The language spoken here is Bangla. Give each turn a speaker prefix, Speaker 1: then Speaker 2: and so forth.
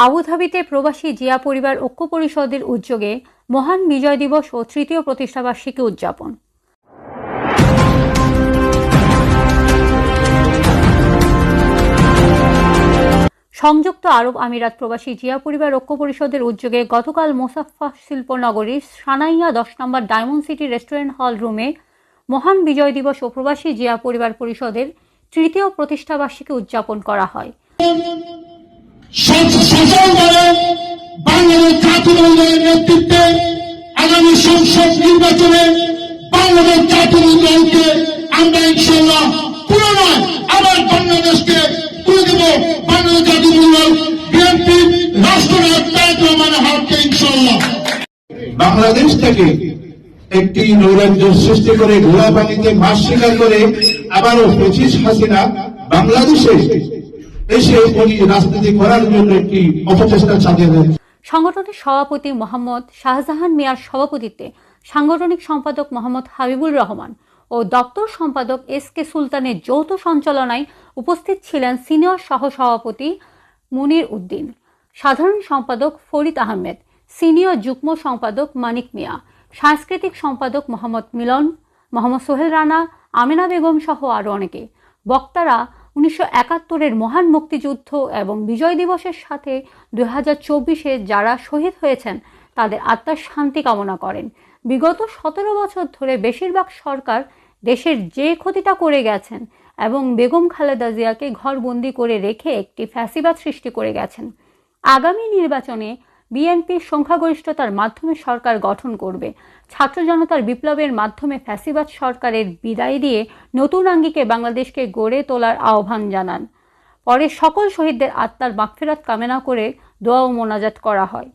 Speaker 1: আবুধাবিতে প্রবাসী জিয়া পরিবার ঐক্য পরিষদের উদ্যোগে মহান বিজয় দিবস ও তৃতীয় প্রতিষ্ঠাবার্ষিকী উদযাপন। সংযুক্ত আরব আমিরাত প্রবাসী জিয়া পরিবার ঐক্য পরিষদের উদ্যোগে গতকাল মোসাফফা শিল্পনগরীর সানাইয়া 10 নম্বর ডায়মন্ড সিটি রেস্টুরেন্ট হল রুমে মহান বিজয় দিবস ও প্রবাসী জিয়া পরিবার পরিষদের তৃতীয় প্রতিষ্ঠাবার্ষিকী উদযাপন করা হয়।
Speaker 2: বাংলাদেশ জাতীয় দলের নেতৃত্বে আগামী সংসদ নির্বাচনে বাংলাদেশ জাতীয় দলকে আমরা ইনশাল্লাহ পুনরায় আবার বাংলাদেশকে তুলে দেব। বাংলাদেশ জাতীয় দল বিএনপি রাষ্ট্রনায়ক তারেক রহমানের হাতকে ইনশাল্লাহ।
Speaker 3: বাংলাদেশ থেকে একটি নৈরাজ্য সৃষ্টি করে ঘোড়া পানিতে মাছ শিকার করে আবারও ফ্যাসিস্ট হাসিনা বাংলাদেশে এসে উনি রাজনীতি করার জন্য একটি অপচেষ্টা চালিয়ে যাচ্ছে।
Speaker 1: সংগঠনের সভাপতি মোহাম্মদ শাহজাহান মিয়ার সভাপতিত্বে সাংগঠনিক সম্পাদক মোহাম্মদ হাবিবুর রহমান ও দপ্তর সম্পাদক এস.কে সুলতানের যৌথ সঞ্চালনায় উপস্থিত ছিলেন সিনিয়র সহসভাপতি মুনির উদ্দিন, সাধারণ সম্পাদক ফরিদ আহমেদ, সিনিয়র যুগ্ম সম্পাদক মানিক মিয়া, সাংস্কৃতিক সম্পাদক মোহাম্মদ মিলন, মোহাম্মদ সোহেল রানা, আমিনা বেগম সহ আরও অনেকে। বক্তারা 1971-এর মহান মুক্তিযুদ্ধ এবং বিজয় দিবসের সাথে 2024-এ যারা শহীদ হয়েছেন তাদের আত্মার শান্তি কামনা করেন। বিগত 17 বছর ধরে বেশিরভাগ সরকার দেশের যে ক্ষতিটা করে গেছেন এবং বেগম খালেদা জিয়াকে ঘরবন্দি করে রেখে একটি ফ্যাসিবাদ সৃষ্টি করে গেছেন। আগামী নির্বাচনে বিএনপির সংখ্যাগরিষ্ঠতার মাধ্যমে সরকার গঠন করবে। ছাত্র জনতার বিপ্লবের মাধ্যমে ফ্যাসিবাদ সরকারের বিদায় দিয়ে নতুন আঙ্গিকে বাংলাদেশকে গড়ে তোলার আহ্বান জানান। পরে সকল শহীদদের আত্মার মাগফিরাত কামনা করে দোয়া ও মোনাজাত করা হয়।